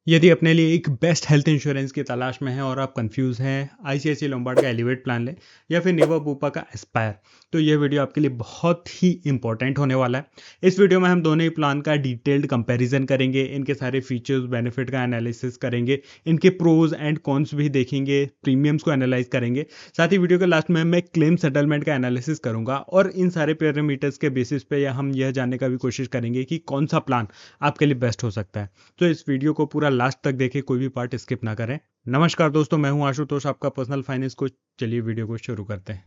यदि अपने लिए एक बेस्ट हेल्थ इंश्योरेंस की तलाश में हैं और आप कंफ्यूज हैं, आईसीआईसीआई लोम्बार्ड का एलिवेट प्लान लें या फिर निवा बुपा का एस्पायर, तो ये वीडियो आपके लिए बहुत ही इंपॉर्टेंट होने वाला है। इस वीडियो में हम दोनों ही प्लान का डिटेल्ड कंपैरिजन करेंगे, इनके सारे फीचर्स बेनिफिट का एनालिसिस करेंगे, इनके प्रोज एंड कॉन्स भी देखेंगे, प्रीमियम्स को एनालाइज करेंगे। साथ ही वीडियो के लास्ट में मैं क्लेम सेटलमेंट का एनालिसिस करूंगा और इन सारे पैरामीटर्स के बेसिस पे या हम यह जानने का भी कोशिश करेंगे कि कौन सा प्लान आपके लिए बेस्ट हो सकता है। तो इस वीडियो को पूरा लास्ट तक देखें, कोई भी पार्ट स्किप ना करें। नमस्कार दोस्तों, मैं हूं आशुतोष, आपका पर्सनल फाइनेंस कोच। चलिए वीडियो को शुरू करते हैं।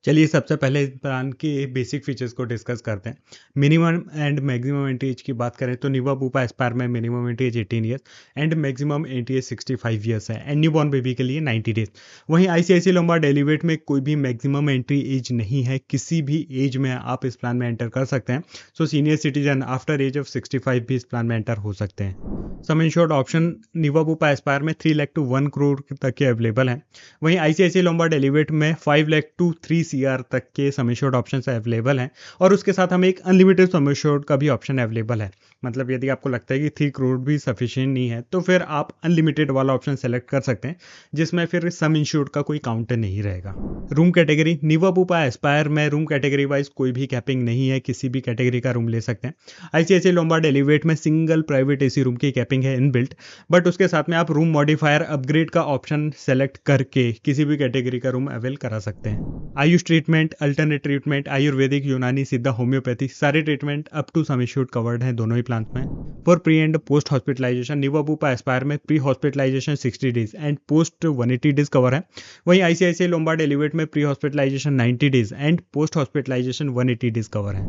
चलिए सबसे पहले इस प्लान के बेसिक फीचर्स को डिस्कस करते हैं। Minimum and maximum entry age की बात करें तो निवा बुपा एस्पायर में minimum entry age 18 years and maximum entry age 65 years है एंड न्यूबॉर्न बेबी के लिए 90 डेज। वहीं आईसीआईसीआई लोम्बार्ड एलिवेट में कोई भी मैक्सिमम एंट्री एज नहीं है, किसी भी एज में आप इस प्लान में एंटर कर सकते हैं। So senior citizen after age of 65 भी इस प्लान में एंटर हो सकते हैं। Sum insured option Niva Bupa Aspire में 3 लाख टू 1 करोड़ तक के अवेलेबल हैं। वहीं आईसीआईसीआई लोम्बार्ड एलिवेट में 5 लाख टू 3 सीआर तक के सम इंश्योर्ड ऑप्शन अवेलेबल हैं और उसके साथ हमें एक अनलिमिटेड सम इंश्योर्ड का भी ऑप्शन अवेलेबल है। मतलब यदि आपको लगता है कि 3 करोड़ भी सफिशिएंट नहीं है तो फिर आप अनलिमिटेड वाला ऑप्शन सेलेक्ट कर सकते हैं, जिसमें फिर सम इंश्योर्ड का कोई काउंट नहीं रहेगा। रूम कैटेगरी निवा बुपा एस्पायर में रूम कैटेगरी वाइज कोई भी कैपिंग नहीं है, किसी भी कैटेगरी का रूम ले सकते हैं। आईसीआईसीआई लोम्बार्ड एलिवेट में सिंगल प्राइवेट एसी रूम की कैपिंग है इनबिल्ट, बट उसके साथ में आप रूम मॉडिफायर अपग्रेड का ऑप्शन सेलेक्ट करके किसी भी कैटेगरी का रूम अवेल करा सकते हैं। AYUSH treatment, alternate treatment, Ayurvedic, Unani, Siddha, homeopathy सारे treatment up to sum assured covered हैं दोनों ही प्लान में। For pre and post hospitalization Niva Bupa Aspire में pre hospitalization 60 days and post 180 days cover है। वहीं आईसीआईसीआई लोम्बार्ड एलिवेट में pre hospitalization 90 days and post hospitalization 180 days cover है।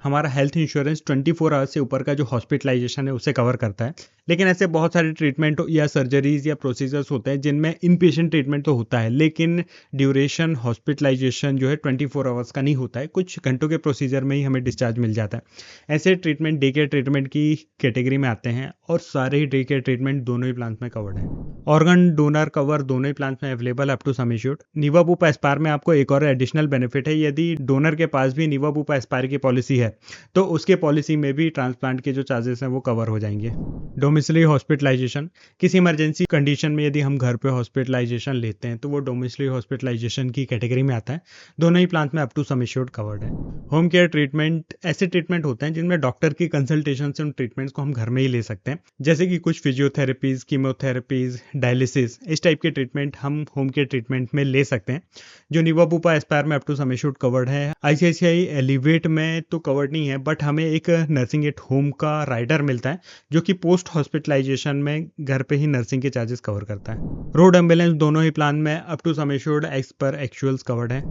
हमारा हेल्थ इंश्योरेंस 24 आवर्स से ऊपर का जो हॉस्पिटलाइजेशन है उसे कवर करता है, लेकिन ऐसे बहुत सारे ट्रीटमेंट या सर्जरीज या प्रोसीजर्स होते हैं जिनमें इन पेशेंट ट्रीटमेंट तो होता है, लेकिन ड्यूरेशन हॉस्पिटलाइजेशन जो है 24 आवर्स का नहीं होता है, कुछ घंटों के प्रोसीजर में ही हमें डिस्चार्ज मिल जाता है। ऐसे ट्रीटमेंट डे केयर ट्रीटमेंट की कैटेगरी में आते हैं और सारे ही डे केयर ट्रीटमेंट दोनों ही प्लान में कवर्ड है। ऑर्गन डोनर कवर दोनों ही प्लान में available up to sum assured. Niva Bupa Aspire में आपको एक और एडिशनल बेनिफिट है, यदि डोनर के पास भी निवा बुपा एस्पायर की पॉलिसी है तो उसके पॉलिसी में भी ट्रांसप्लांट के जो चार्जेस हैं वो कवर हो जाएंगे। डोमिसिलरी हॉस्पिटलाइजेशन, किसी इमरजेंसी कंडीशन में यदि हम घर पे हॉस्पिटलाइजेशन लेते हैं तो वो डोमिसिलरी हॉस्पिटलाइजेशन की कैटेगरी में आता है। दोनों ही प्लान में up to sum assured covered है। होम केयर ट्रीटमेंट, ऐसे ट्रीटमेंट होते हैं जिनमें डॉक्टर की कंसल्टेशन से उन ट्रीटमेंट्स को हम घर में ही ले सकते हैं, जैसे कि कुछ फिजियोथेरेपीज, कीमोथेरेपीज, डायलिसिस, इस टाइप के ट्रीटमेंट हम होम केयर ट्रीटमेंट में ले सकते हैं, जो निवा बुपा एस्पायर में up to sum assured covered है। आईसीआईसीआई एलिवेट में तो कवर्ड नहीं है, बट हमें एक नर्सिंग एट होम का राइडर मिलता है जो कि पोस्ट हॉस्पिटलाइजेशन में घर पे ही नर्सिंग के चार्जेस कवर करता है। रोड एम्बुलेंस दोनों ही प्लान में up to sum assured as per actuals covered है।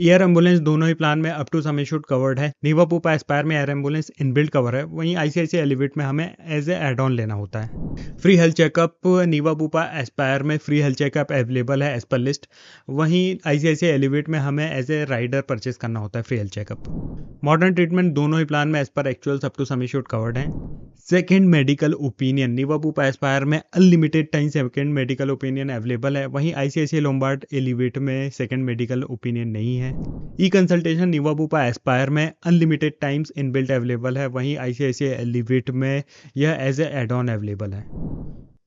एयर एम्बुलेंस दोनों ही प्लान में up to sum assured covered है। निवा बुपा एस्पायर में एयर एम्बुलेंस इनबिल्ट कवर है, वहीं आईसीआईसीआई एलिवेट में हमें एज ए एड ऑन लेना होता है। Free health checkup Niva Bupa Aspire में फ्री हेल्थ चेकअप अवेलेबल है एज पर लिस्ट, वहीं आईसीआईसीआई एलिवेट में हमें एज ए राइडर परचेस करना होता है free health checkup. Modern treatment दोनों ही प्लान में as per actuals up to sum assured covered है। Second medical opinion Niva Bupa Aspire में unlimited time second medical opinion available है, वहीं आईसीआईसीआई लोम्बार्ड एलिवेट में सेकेंड मेडिकल ओपिनियन नहीं है। E consultation Niva Bupa Aspire में अनलिमिटेड टाइम्स इनबिल्ट अवेलेबल है, वहीं आईसीआईसीआई एलिवेट में यह as a add on available है।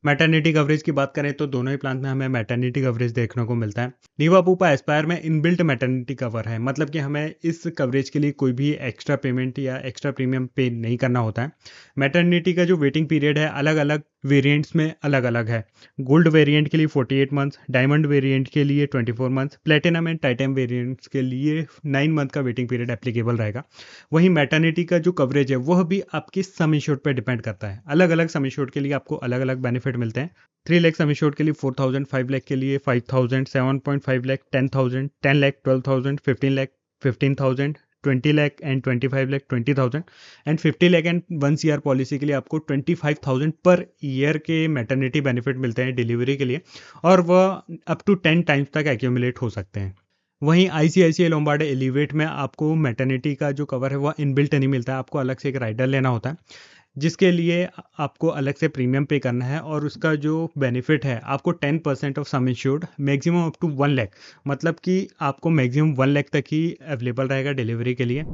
मैटरनिटी कवरेज की बात करें तो दोनों ही प्लान में हमें मैटरनिटी कवरेज देखने को मिलता है। निवा बुपा एस्पायर में इनबिल्ट मैटरनिटी कवर है, मतलब कि हमें इस कवरेज के लिए कोई भी एक्स्ट्रा पेमेंट या एक्स्ट्रा प्रीमियम पे नहीं करना होता है। मैटरनिटी का जो वेटिंग पीरियड है अलग अलग वेरिएंट्स में अलग अलग है। गोल्ड वेरिएंट के लिए 48 मंथ्स, डायमंड वेरिएंट के लिए 24 मंथ्स, प्लेटिनम एंड टाइटम वेरिएंट्स के लिए 9 मंथ का वेटिंग पीरियड एप्लीकेबल रहेगा। वहीं मैटरनिटी का जो कवरेज है वह भी आपके सम इंश्योर्ड पर डिपेंड करता है। अलग अलग सम इंश्योर्ड के लिए आपको अलग अलग बेनिफिट मिलते हैं। 3 लाख सम इंश्योर्ड के लिए 4,000, 5 लाख के लिए 5,000, 7.5 lakh 10,000, 10 lakh 12,000, 15 lakh 15,000, 20 lakh and 25 lakh 20,000 and 50 lakh and 1 CR policy के लिए आपको 25,000 पर ईयर के मैटरनिटी बेनिफिट मिलते हैं डिलीवरी के लिए, और वह अप टू 10 टाइम्स तक एक्यूमुलेट हो सकते हैं। वहीं आईसीआईसीआई लोम्बार्ड एलिवेट में आपको मैटरनिटी का जो कवर है वह इनबिल्ट नहीं मिलता है, आपको अलग से एक राइडर लेना होता है। जिसके लिए आपको अलग से प्रीमियम पे करना है, और उसका जो बेनिफिट है आपको 10% of sum insured maximum up to 1 lakh, मतलब कि आपको मैक्सिमम 1 लाख तक ही अवेलेबल रहेगा डिलीवरी के लिए।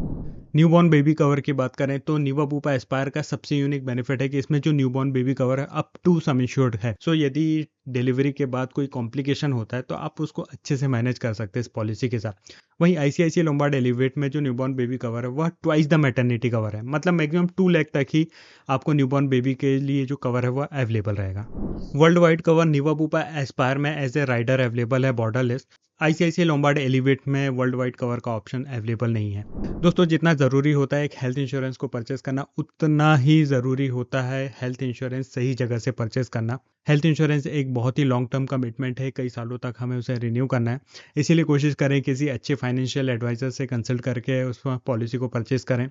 न्यूबॉर्न बेबी कवर की बात करें तो निवा बुपा एस्पायर का सबसे यूनिक बेनिफिट है कि इसमें जो न्यूबॉर्न बेबी कवर है अप टू सम इंश्योर्ड है। सो यदि डिलीवरी के बाद कोई कॉम्प्लिकेशन होता है तो आप उसको अच्छे से मैनेज कर सकते हैं इस पॉलिसी के साथ। वहीं आईसीआईसीआई लोम्बार्ड एलिवेट में जो न्यूबॉर्न बेबी कवर है वह ट्वाइस द मैटरनिटी कवर है, मतलब मैक्सिमम 2 लाख तक ही आपको न्यूबॉर्न बेबी के लिए जो कवर है वह अवेलेबल रहेगा। वर्ल्ड वाइड कवर निवा बुपा एस्पायर में एज ए राइडर अवेलेबल है बॉर्डरलेस। आईसीआईसीआई लोम्बार्ड एलिवेट में वर्ल्ड वाइड कवर का ऑप्शन अवेलेबल नहीं है। दोस्तों, जितना ज़रूरी होता है एक हेल्थ इंश्योरेंस को परचेस करना, उतना ही ज़रूरी होता है हेल्थ इंश्योरेंस सही जगह से परचेस करना। हेल्थ इंश्योरेंस एक बहुत ही लॉन्ग टर्म कमिटमेंट है, कई सालों तक हमें उसे रिन्यू करना है। इसीलिए कोशिश करें किसी अच्छे फाइनेंशियल एडवाइज़र से कंसल्ट करके उस पॉलिसी को परचेस करें।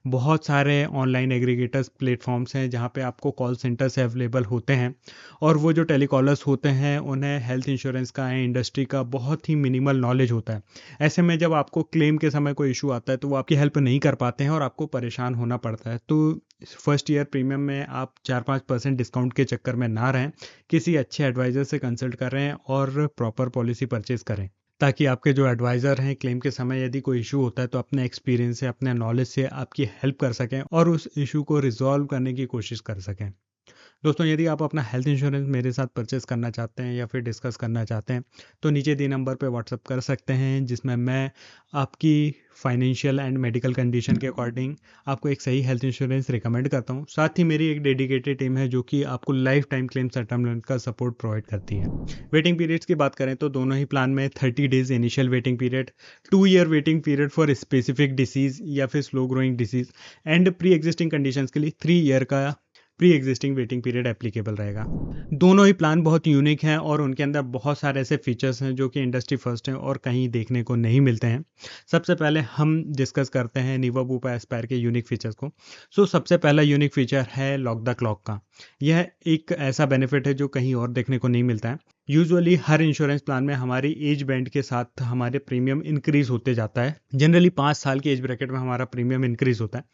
बहुत सारे ऑनलाइन एग्रीगेटर्स प्लेटफॉर्म्स हैं जहाँ पे आपको कॉल सेंटर से अवेलेबल होते हैं, और वो जो टेलीकॉलर्स होते हैं उन्हें हेल्थ इंश्योरेंस का इंडस्ट्री का बहुत ही मिनिमल नॉलेज होता है। ऐसे में जब आपको क्लेम के समय कोई इशू आता है तो वो आपकी हेल्प नहीं कर पाते हैं और आपको परेशान होना पड़ता है। तो फर्स्ट ईयर प्रीमियम में आप 4-5% डिस्काउंट के चक्कर में ना रहें, किसी अच्छे एडवाइज़र से कंसल्ट करें और प्रॉपर पॉलिसी परचेज करें, ताकि आपके जो एडवाइज़र हैं क्लेम के समय यदि कोई इशू होता है तो अपने एक्सपीरियंस से, अपने नॉलेज से आपकी हेल्प कर सकें और उस इशू को रिजॉल्व करने की कोशिश कर सकें। दोस्तों, यदि आप अपना हेल्थ इंश्योरेंस मेरे साथ परचेस करना चाहते हैं या फिर डिस्कस करना चाहते हैं तो नीचे दिए नंबर पे व्हाट्सअप कर सकते हैं, जिसमें मैं आपकी फाइनेंशियल एंड मेडिकल कंडीशन के अकॉर्डिंग आपको एक सही हेल्थ इंश्योरेंस रिकमेंड करता हूँ। साथ ही मेरी एक डेडिकेटेड टीम है जो कि आपको लाइफ टाइम क्लेम सेटलमेंट का सपोर्ट प्रोवाइड करती है। वेटिंग पीरियड्स की बात करें तो दोनों ही प्लान में 30 days initial waiting period, 2 year waiting period for specific disease या फिर slow growing disease, and pre existing conditions के लिए 3 ईयर का pre existing waiting period applicable रहेगा। दोनों ही प्लान बहुत यूनिक हैं और उनके अंदर बहुत सारे ऐसे फीचर्स हैं जो कि इंडस्ट्री फर्स्ट हैं और कहीं देखने को नहीं मिलते हैं। सबसे पहले हम डिस्कस करते हैं निवा बुपा एस्पायर के यूनिक फीचर्स को। सबसे पहला यूनिक फीचर है लॉक द क्लॉक का। यह एक ऐसा बेनिफिट है जो कहीं और देखने को नहीं मिलता है। यूजुअली हर इंश्योरेंस प्लान में हमारी एज बैंड के साथ हमारे प्रीमियम इंक्रीज होते जाता है। जनरली 5 साल की एज ब्रैकेट में हमारा प्रीमियम इंक्रीज होता है,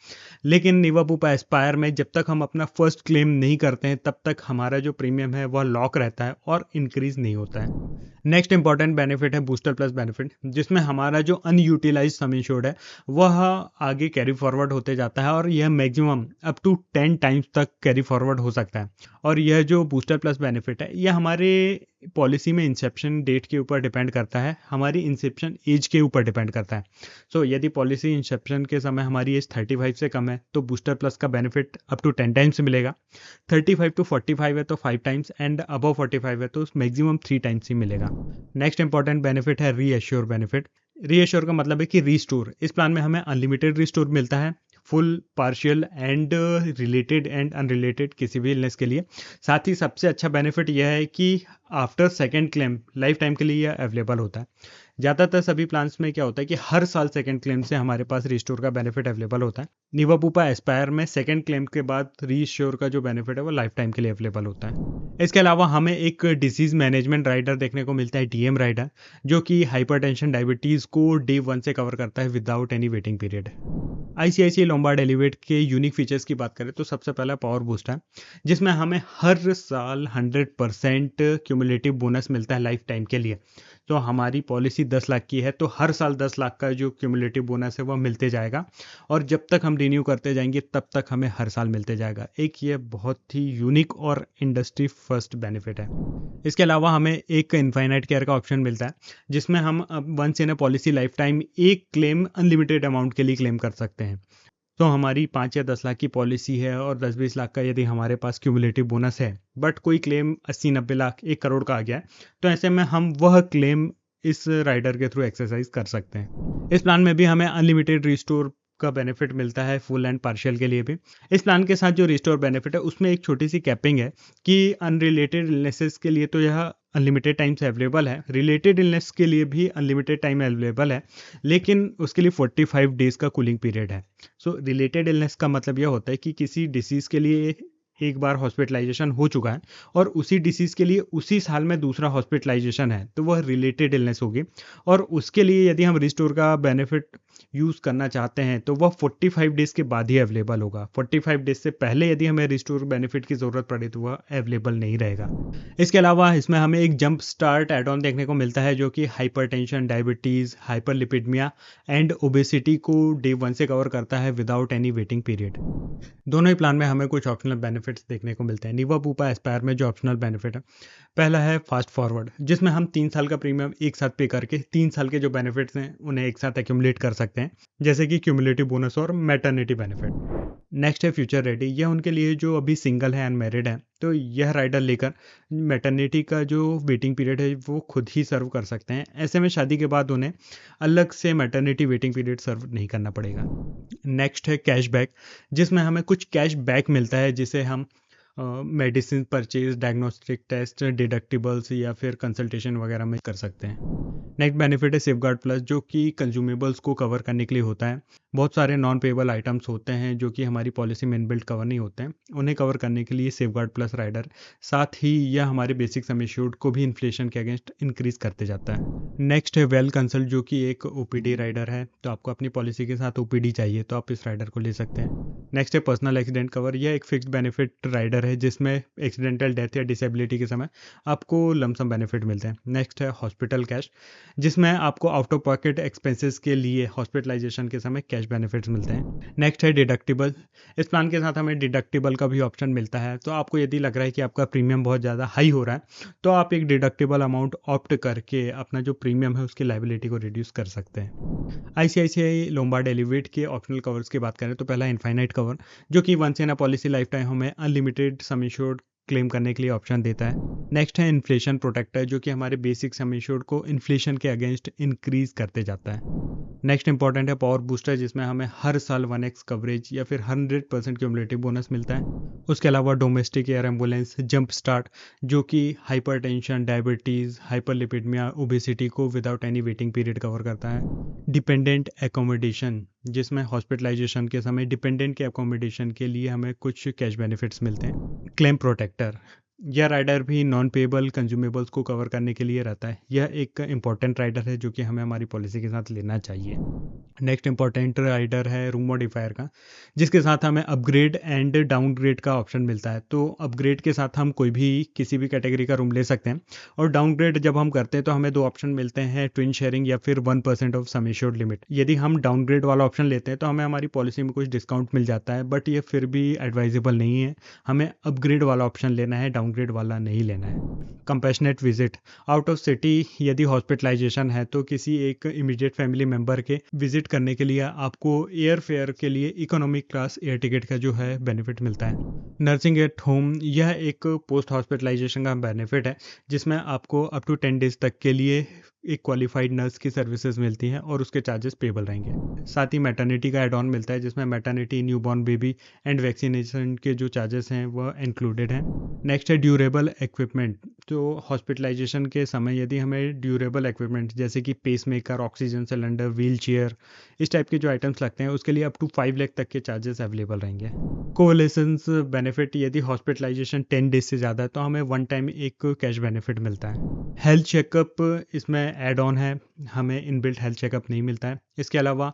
लेकिन निवा बुपा एस्पायर में जब तक हम अपना फर्स्ट क्लेम नहीं करते हैं तब तक हमारा जो प्रीमियम है वह लॉक रहता है और इंक्रीज नहीं होता है। नेक्स्ट इंपॉर्टेंट बेनिफिट है बूस्टर प्लस बेनिफिट, जिसमें हमारा जो अनयूटिलाइज सम इंश्योर्ड है वह आगे कैरी फॉरवर्ड होते जाता है और यह मैक्सिमम अप टू 10 टाइम्स तक कैरी फॉरवर्ड हो सकता है। और यह जो बूस्टर प्लस बेनिफिट है यह हमारे पॉलिसी में इंसेप्शन डेट के ऊपर डिपेंड करता है, हमारी इंसेप्शन एज के ऊपर डिपेंड करता है। यदि पॉलिसी इंसेप्शन के समय हमारी एज 35 से कम है तो बूस्टर प्लस का बेनिफिट अप टू 10 टाइम्स मिलेगा। 35 टू 45 है तो 5 टाइम्स, एंड अबव 45 है तो मैक्सिमम 3 टाइम्स ही मिलेगा। नेक्स्ट इंपॉर्टेंट बेनिफिट है रीएश्योर बेनिफिट। रीएश्योर का मतलब है कि रीस्टोर। इस प्लान में हमें अनलिमिटेड रीस्टोर मिलता है, full, partial and related and unrelated किसी भी इलनेस के लिए। साथ ही सबसे अच्छा बेनिफिट यह है कि after second claim life time के लिए यह अवेलेबल होता है। ज़्यादातर सभी प्लान्स में क्या होता है कि हर साल सेकंड क्लेम से हमारे पास रीस्टोर का बेनिफिट अवेलेबल होता है। निवा बुपा एस्पायर में सेकंड क्लेम के बाद रीस्टोर का जो बेनिफिट है वो लाइफ टाइम के लिए अवेलेबल होता है। इसके अलावा हमें एक डिसीज मैनेजमेंट राइडर देखने को मिलता है, डीएम राइडर, जो कि हाइपरटेंशन, डायबिटीज़ को डे 1 से कवर करता है without any waiting period. ICICI Lombard Elevate के यूनिक फीचर्स की बात करें तो सबसे पहला पावर बूस्ट है, जिसमें हमें हर साल 100% क्यूमुलेटिव बोनस मिलता है लाइफ टाइम के लिए। तो हमारी पॉलिसी 10 लाख की है तो हर साल 10 लाख का जो क्यूमुलेटिव बोनस है वह मिलते जाएगा, और जब तक हम रिन्यू करते जाएंगे तब तक हमें हर साल मिलते जाएगा। एक ये बहुत ही यूनिक और इंडस्ट्री फर्स्ट बेनिफिट है। इसके अलावा हमें एक इनफाइनाइट केयर का ऑप्शन मिलता है, जिसमें हम once in a policy life time एक क्लेम अनलिमिटेड अमाउंट के लिए क्लेम कर सकते हैं। तो हमारी 5 या 10 लाख की पॉलिसी है और 10-20 लाख का यदि हमारे पास क्यूमुलेटिव बोनस है, बट कोई क्लेम 80-90 लाख 1 करोड़ का आ गया है, तो ऐसे में हम वह क्लेम इस राइडर के थ्रू एक्सरसाइज कर सकते हैं। इस प्लान में भी हमें अनलिमिटेड रिस्टोर का बेनिफिट मिलता है, फुल एंड पार्शियल के लिए भी। इस प्लान के साथ जो रिस्टोर बेनिफिट है उसमें एक छोटी सी कैपिंग है कि अनरिलेटेड इलनेसेस के लिए तो यह अनलिमिटेड टाइम से अवेलेबल है, रिलेटेड इलनेस के लिए भी अनलिमिटेड टाइम अवेलेबल है, लेकिन उसके लिए 45 डेज का कूलिंग पीरियड है। रिलेटेड इलनेस का मतलब यह होता है कि किसी डिसीज़ के लिए एक बार हॉस्पिटलाइजेशन हो चुका है और उसी डिसीज़ के लिए उसी साल में दूसरा हॉस्पिटलाइजेशन है, तो वह रिलेटेड इलनेस होगी। और उसके लिए यदि हम रिस्टोर का बेनिफिट यूज़ करना चाहते हैं तो वह 45 डेज़ के बाद ही अवेलेबल होगा। 45 डेज़ से पहले यदि हमें रिस्टोर बेनिफिट की ज़रूरत पड़े तो वह अवेलेबल नहीं रहेगा। इसके अलावा इसमें हमें एक जंप स्टार्ट एड ऑन देखने को मिलता है जो कि hypertension, diabetes, hyperlipidaemia and obesity को डे 1 से कवर करता है विदाउट एनी वेटिंग पीरियड। दोनों ही प्लान में हमें कुछ ऑप्शनल बेनिफिट्स देखने को मिलते हैं। निवा पूपा एस्पायर में जो ऑप्शनल बेनिफिट है, पहला है फास्ट फॉरवर्ड, जिसमें हम 3 साल का प्रीमियम एक साथ पे करके 3 साल के जो बेनिफिट्स हैं उन्हें एक साथ एक्यूमुलेट कर सकते हैं, जैसे कि क्यूमुलेटिव बोनस और मैटरनिटी बेनिफिट। नेक्स्ट है फ्यूचर रेडी, यह उनके लिए जो अभी सिंगल है, अनमैरिड है, तो यह राइडर लेकर मैटरनिटी का जो वेटिंग पीरियड है वो खुद ही सर्व कर सकते हैं। ऐसे में शादी के बाद उन्हें अलग से मैटरनिटी वेटिंग पीरियड सर्व नहीं करना पड़ेगा। नेक्स्ट है कैशबैक, जिसमें हमें कुछ कैश बैक मिलता है जिसे हम medicine purchase, diagnostic test, deductibles या फिर कंसल्टेशन वगैरह में कर सकते हैं। नेक्स्ट बेनिफिट है सेफगार्ड प्लस, जो कि कंज्यूमेबल्स को कवर करने के लिए होता है। बहुत सारे नॉन पेएबल आइटम्स होते हैं जो कि हमारी पॉलिसी में इनबिल्ट कवर नहीं होते हैं, उन्हें कवर करने के लिए सेफगार्ड प्लस राइडर, साथ ही यह हमारे बेसिक सम एश्योर्ड को भी इन्फ्लेशन के अगेंस्ट इंक्रीज करते जाता है। नेक्स्ट है वेल कंसल्ट, जो कि एक ओपीडी राइडर है, तो आपको अपनी पॉलिसी के साथ ओपीडी चाहिए तो आप इस राइडर को ले सकते हैं। नेक्स्ट है पर्सनल एक्सीडेंट कवर, यह एक फिक्स्ड बेनिफिट राइडर है जिसमें एक्सीडेंटल डेथ या डिसेबिलिटी के समय आपको लमसम बेनिफिट मिलते हैं। नेक्स्ट है हॉस्पिटल कैश, जिसमें आपको आउट ऑफ पॉकेट एक्सपेंसेस के लिए हॉस्पिटलाइजेशन के समय कैश बेनिफिट्स मिलते हैं। नेक्स्ट है डिडक्टिबल, इस प्लान के साथ हमें डिडक्टिबल का भी ऑप्शन मिलता है, तो आपको यदि लग रहा है कि आपका प्रीमियम बहुत ज़्यादा हाई हो रहा है तो आप एक डिडक्टिबल अमाउंट ऑप्ट करके अपना जो प्रीमियम है उसकी लायबिलिटी को रिड्यूस कर सकते हैं। आईसीआईसीआई लोम्बार्ड एलिवेट के ऑप्शनल कवर्स की बात करें तो पहला इनफाइनाइट कवर, जो कि once in a policy life time हमें अनलिमिटेड सम एश्योर्ड क्लेम करने के लिए ऑप्शन देता है। नेक्स्ट है इन्फ्लेशन प्रोटेक्टर, जो कि हमारे बेसिक सम एश्योर्ड को इन्फ्लेशन के अगेंस्ट इंक्रीज करते जाता है। नेक्स्ट इंपॉर्टेंट है पावर बूस्टर, जिसमें हमें हर साल 1x कवरेज या फिर 100% क्यूमुलेटिव बोनस मिलता है। उसके अलावा domestic air ambulance jump start, जो कि हाइपरटेंशन, डायबिटीज़, हाइपरलिपिडमिया, ओबेसिटी को without any waiting period cover करता है। डिपेंडेंट एकोमोडेशन, जिसमें हॉस्पिटलाइजेशन के समय डिपेंडेंट के एकोमोडेशन के लिए हमें कुछ कैश बेनिफिट्स मिलते हैं। क्लेम प्रोटेक्टर, यह राइडर भी नॉन पेएबल कंज्यूमेबल्स को कवर करने के लिए रहता है। यह एक इंपॉर्टेंट राइडर है जो कि हमें हमारी पॉलिसी के साथ लेना चाहिए। नेक्स्ट इंपॉर्टेंट राइडर है रूम मॉडिफायर का, जिसके साथ हमें अपग्रेड एंड डाउनग्रेड का ऑप्शन मिलता है। तो अपग्रेड के साथ हम कोई भी किसी भी कैटेगरी का रूम ले सकते हैं, और डाउनग्रेड जब हम करते हैं तो हमें दो ऑप्शन मिलते हैं, ट्विन शेयरिंग या फिर 1% ऑफ सम एश्योर्ड लिमिट। यदि हम डाउनग्रेड वाला ऑप्शन लेते हैं तो हमें हमारी पॉलिसी में कुछ डिस्काउंट मिल जाता है, बट ये फिर भी एडवाइजेबल नहीं है। हमें अपग्रेड वाला ऑप्शन लेना है, डाउनग्रेड वाला नहीं लेना है। Compassionate visit, out of city यदि हॉस्पिटलाइजेशन है तो किसी एक इमीडिएट फैमिली मेंबर के विजिट करने के लिए आपको एयर फेयर के लिए इकोनॉमिक क्लास एयर टिकट का जो है बेनिफिट मिलता है। नर्सिंग एट होम, यह एक पोस्ट हॉस्पिटलाइजेशन का बेनिफिट है जिसमें आपको अप टू 10 डेज तक के लिए एक क्वालिफाइड नर्स की सर्विसेज मिलती हैं और उसके चार्जेस पेबल रहेंगे। साथ ही मैटरनिटी का एड ऑन मिलता है, जिसमें maternity, newborn baby and vaccination के जो चार्जेस हैं वह इंक्लूडेड हैं। नेक्स्ट है ड्यूरेबल इक्विपमेंट, तो हॉस्पिटलाइजेशन के समय यदि हमें ड्यूरेबल इक्विपमेंट जैसे कि pacemaker, oxygen cylinder, wheel chair, इस टाइप के जो आइटम्स लगते हैं उसके लिए अप टू 5 लाख तक के चार्जेस अवेलेबल रहेंगे। कोवलेसेंस बेनिफिट, यदि हॉस्पिटलाइजेशन 10 डेज से ज़्यादा है तो हमें वन टाइम एक कैश बेनिफिट मिलता है। हेल्थ चेकअप इसमें एड ऑन है, हमें इनबिल्ट हेल्थ चेकअप नहीं मिलता है। इसके अलावा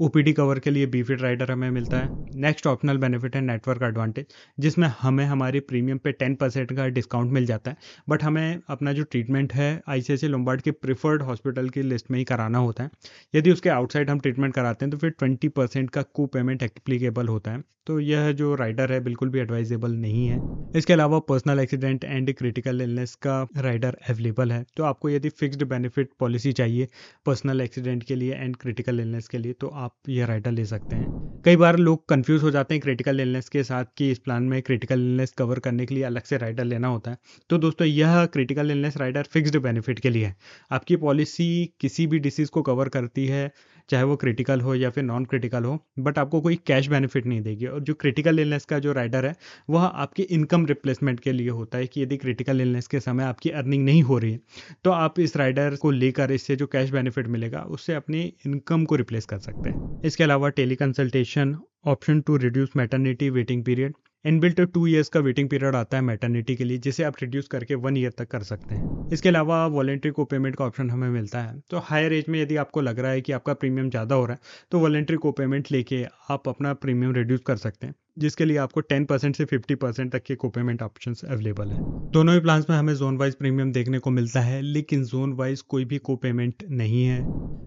ओपीडी कवर के लिए बीफिट राइडर हमें मिलता है। नेक्स्ट ऑप्शनल बेनिफिट है नेटवर्क एडवांटेज, जिसमें हमें हमारे प्रीमियम पे 10% का डिस्काउंट मिल जाता है, बट हमें अपना जो ट्रीटमेंट है आईसीआईसीआई लोम्बार्ड के प्रिफर्ड हॉस्पिटल की लिस्ट में ही कराना होता है। यदि उसके आउटसाइड हम ट्रीटमेंट कराते हैं तो फिर 20% का को पेमेंट एप्लीकेबल होता है। तो यह जो राइडर है बिल्कुल भी एडवाइजेबल नहीं है। इसके अलावा personal accident and critical illness का राइडर अवेलेबल है, तो आपको यदि फिक्स्ड बेनिफिट पॉलिसी चाहिए पर्सनल एक्सीडेंट के लिए एंड क्रिटिकल इलनेस के लिए तो आप यह राइडर ले सकते हैं। कई बार लोग कंफ्यूज हो जाते हैं क्रिटिकल इलनेस के साथ कि इस प्लान में क्रिटिकल इलनेस कवर करने के लिए अलग से राइडर लेना होता है। तो दोस्तों यह critical illness rider fixed benefit के लिए है। आपकी पॉलिसी किसी भी डिसीज़ को कवर करती है, चाहे वो क्रिटिकल हो या फिर नॉन क्रिटिकल हो, बट आपको कोई कैश बेनिफिट नहीं देगी। और जो क्रिटिकल इलनेस का जो राइडर है वह आपकी इनकम रिप्लेसमेंट के लिए होता है कि यदि क्रिटिकल इलनेस के समय आपकी अर्निंग नहीं हो रही है तो आप इस राइडर को लेकर इससे जो कैश बेनिफिट मिलेगा उससे अपनी इनकम को रिप्लेस कर सकते हैं। इसके अलावा tele consultation, option to reduce maternity waiting period, inbuilt 2 years का वेटिंग पीरियड आता है मैटरनिटी के लिए, जिसे आप रिड्यूस करके 1 ईयर तक कर सकते हैं। इसके अलावा वॉलेंट्री को पेमेंट का ऑप्शन हमें मिलता है। तो हायर एज में यदि आपको लग रहा है कि आपका प्रीमियम ज़्यादा हो रहा है तो वॉलेंट्री को पेमेंट लेके आप अपना प्रीमियम रिड्यूस कर सकते हैं, जिसके लिए आपको 10% से 50% तक के को पेमेंट ऑप्शन अवेलेबल है। दोनों ही प्लान्स में हमें जोन वाइज प्रीमियम देखने को मिलता है, लेकिन जोन वाइज कोई भी को पेमेंट नहीं है।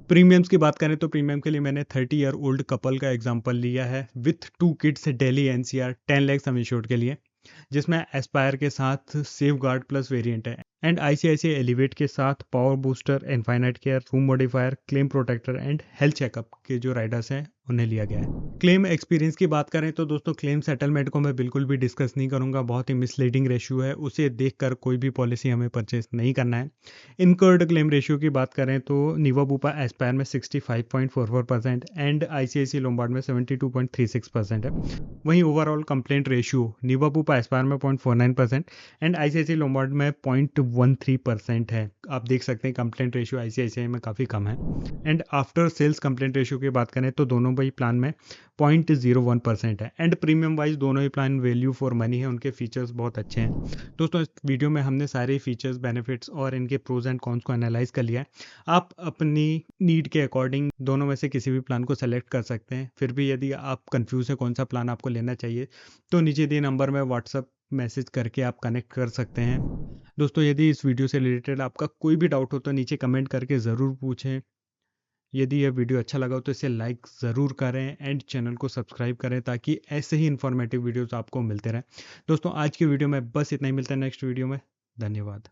प्रीमियम्स की बात करें तो प्रीमियम के लिए मैंने 30 ईयर ओल्ड कपल का एग्जांपल लिया है with 2 kids Delhi NCR 10 lakh sum insured के लिए, जिसमें एस्पायर के साथ सेफ गार्ड प्लस वेरिएंट है एंड आईसीआईसीआई एलिवेट के साथ power booster, infinite care, room modifier, claim protector and health checkup के जो राइडर्स हैं उन्हें लिया गया है। क्लेम एक्सपीरियंस की बात करें तो दोस्तों क्लेम सेटलमेंट को मैं बिल्कुल भी डिस्कस नहीं करूंगा, बहुत ही मिसलीडिंग रेशियो है, उसे देखकर कोई भी पॉलिसी हमें परचेस नहीं करना है। इनकर्ड क्लेम रेशियो की बात करें तो निवा बुपा एस्पायर में 65.44% एंड आईसीआईसी लोम्बार्ड में 72.36% है। वहीं ओवरऑल कंप्लेंट रेशियो निवा बुपा एस्पायर में 0.49% एंड आईसीआईसी लोम्बार्ड में 0.13% है। आप देख सकते हैं कंप्लेंट रेशियो आईसीआईसीआई में काफ़ी कम है। And after sales complaint ratio की बात करें तो दोनों ही प्लान में 0.01% है एंड प्रीमियम वाइज दोनों ही प्लान वैल्यू फॉर मनी है, उनके फीचर्स बहुत अच्छे हैं। दोस्तों इस वीडियो में हमने सारे फीचर्स, बेनिफिट्स और इनके प्रोज एंड कॉन्स को एनालाइज कर लिया है। आप अपनी नीड के अकॉर्डिंग दोनों में से किसी भी प्लान को सेलेक्ट कर सकते हैं। फिर भी यदि आप कंफ्यूज है कौन सा प्लान आपको लेना चाहिए तो नीचे दिए नंबर में व्हाट्सअप मैसेज करके आप कनेक्ट कर सकते हैं। दोस्तों यदि इस वीडियो से रिलेटेड आपका कोई भी डाउट हो तो नीचे कमेंट करके ज़रूर पूछें। यदि यह वीडियो अच्छा लगा हो तो इसे लाइक ज़रूर करें एंड चैनल को सब्सक्राइब करें ताकि ऐसे ही इन्फॉर्मेटिव वीडियोस आपको मिलते रहें। दोस्तों आज की वीडियो में बस इतना ही, मिलता है नेक्स्ट वीडियो में। धन्यवाद।